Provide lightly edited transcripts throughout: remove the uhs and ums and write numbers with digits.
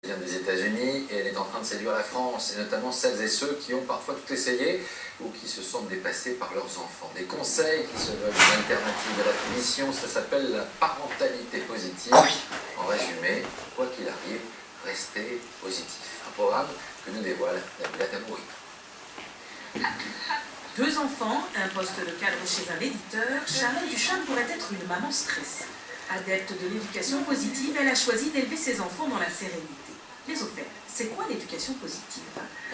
vient des États-Unis et elle est en train de séduire la France, et notamment celles et ceux qui ont parfois tout essayé ou qui se sentent dépassés par leurs enfants. Des conseils qui se veulent une alternative à la punition, ça s'appelle la parentalité positive. En résumé, quoi qu'il arrive, restez positif. Un programme que nous dévoile Nabila Tabouri. 2 enfants, un poste de cadre chez un éditeur, Charlotte Ducharme pourrait être une maman stressée. Adepte de l'éducation positive, elle a choisi d'élever ses enfants dans la sérénité. Mais au fait, c'est quoi l'éducation positive?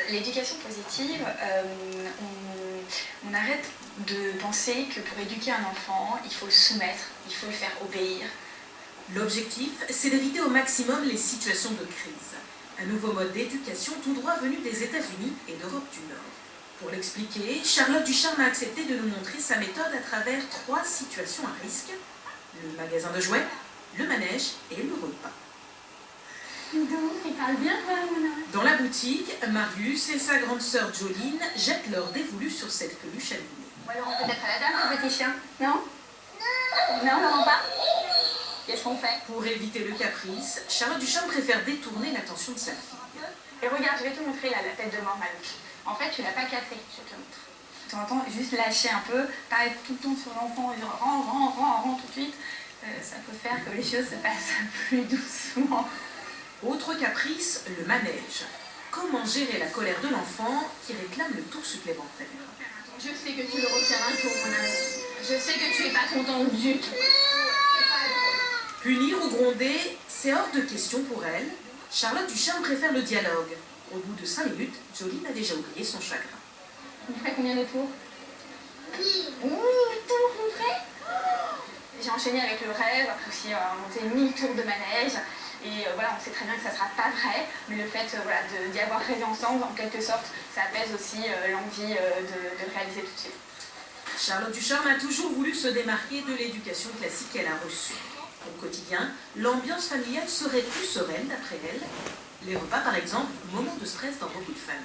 L'éducation positive, on arrête de penser que pour éduquer un enfant, il faut le soumettre, il faut le faire obéir. L'objectif, c'est d'éviter au maximum les situations de crise. Un nouveau mode d'éducation tout droit venu des États-Unis et d'Europe du Nord. Pour l'expliquer, Charlotte Ducharme a accepté de nous montrer sa méthode à travers 3 situations à risque: le magasin de jouets, le manège et le repas. Il parle bien, toi, Mona. Dans la boutique, Marius et sa grande sœur Jolene jettent leur dévolu sur cette peluche animée. Ou alors on peut être à la dame, ce petit chien. Non? Non, vraiment pas? Qu'est-ce qu'on fait? Pour éviter le caprice, Charlotte Ducharme préfère détourner l'attention de sa fille. Et regarde, je vais te montrer là, la tête de mort, Malou. En fait, tu l'as pas cassée, je te montre. De temps en temps, juste lâcher un peu, pas être tout le temps sur l'enfant et dire rends tout de suite. Ça peut faire que les choses se passent plus doucement. Autre caprice, le manège. Comment gérer la colère de l'enfant qui réclame le tour supplémentaire? Je sais que tu le retiens un tour, mon ami. Je sais que tu es pas contente du tout. Punir ou gronder, c'est hors de question pour elle. Charlotte Ducharme préfère le dialogue. Au bout de 5 minutes, Jolene a déjà oublié son chagrin. On ferait combien de tours? 1000 tours, on ferait? J'ai enchaîné avec le rêve, aussi monter 1000 tours de manège. Et voilà, on sait très bien que ça ne sera pas vrai, mais le fait voilà, d'y avoir rêvé ensemble, en quelque sorte, ça apaise aussi l'envie de réaliser tout de suite. Charlotte Ducharme a toujours voulu se démarquer de l'éducation classique qu'elle a reçue. Au quotidien, l'ambiance familiale serait plus sereine d'après elle. Les repas, par exemple, moment de stress dans beaucoup de familles.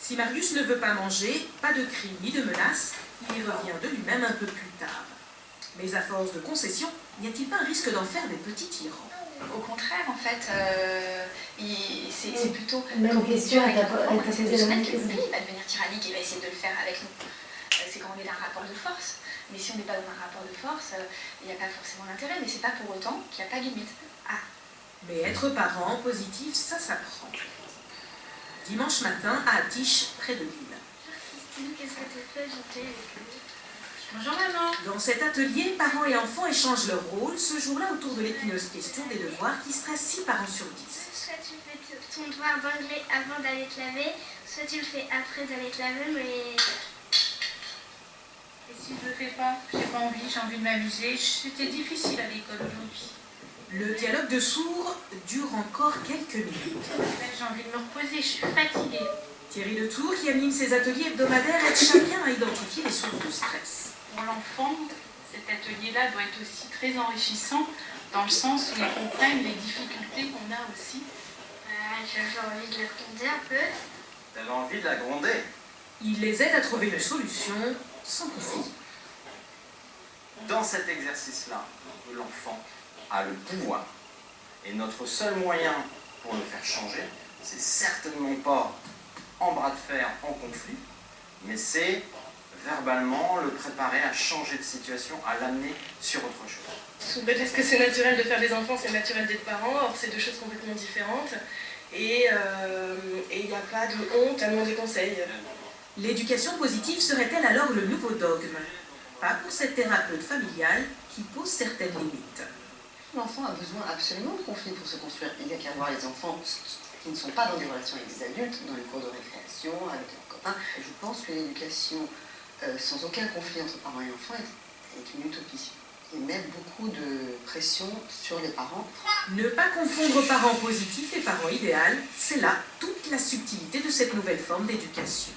Si Marius ne veut pas manger, pas de cris ni de menaces, il y revient de lui-même un peu plus tard. Mais à force de concessions, n'y a-t-il pas un risque d'en faire des petits tyrans? Au contraire, en fait, c'est plutôt... Même question, elle t'a posé la même question. Il va devenir tyrannique, il va essayer de le faire avec nous. C'est quand on est dans un rapport de force. Mais si on n'est pas dans un rapport de force, il n'y a pas forcément d'intérêt. Mais c'est pas pour autant qu'il n'y a pas de limite. Ah. Mais être parent positif, ça s'apprend. Dimanche matin, à Attiche, près de Lille. Christine, qu'est-ce que tu fais? J'étais avec eux. Bonjour maman. Dans cet atelier, parents et enfants échangent leur rôle, ce jour-là autour de l'épineuse question des devoirs qui stressent 6 parents sur 10. Soit tu fais ton devoir d'anglais avant d'aller te laver, soit tu le fais après d'aller te laver, mais... Et si je le fais pas, j'ai pas envie, j'ai envie de m'amuser. C'était difficile à l'école aujourd'hui. Le dialogue de sourds dure encore quelques minutes. J'ai envie de me reposer, je suis fatiguée. Thierry Letour, qui anime ses ateliers hebdomadaires, aide chacun à identifier les sources de stress. Pour l'enfant, cet atelier-là doit être aussi très enrichissant, dans le sens où ils comprennent les difficultés qu'on a aussi. J'ai envie de le gronder un peu. T'avais envie de la gronder? Il les aide à trouver une solution sans conflit. Dans cet exercice-là, l'enfant a le pouvoir. Et notre seul moyen pour le faire changer, c'est certainement pas en bras de fer, en conflit, mais c'est verbalement le préparer à changer de situation, à l'amener sur autre chose. Parce que c'est naturel de faire des enfants, c'est naturel d'être parent, or c'est 2 choses complètement différentes. Et il n'y a pas de honte à demander conseil. L'éducation positive serait-elle alors le nouveau dogme? Pas pour cette thérapeute familiale qui pose certaines limites. L'enfant a besoin absolument de conflit pour se construire. Il n'y a qu'à voir les enfants qui ne sont pas dans des relations avec des adultes, dans les cours de récréation, avec leurs copains. Je pense que l'éducation sans aucun conflit entre parents et enfants est une utopie. Il met beaucoup de pression sur les parents. Ne pas confondre parents positifs et parents idéal, c'est là toute la subtilité de cette nouvelle forme d'éducation.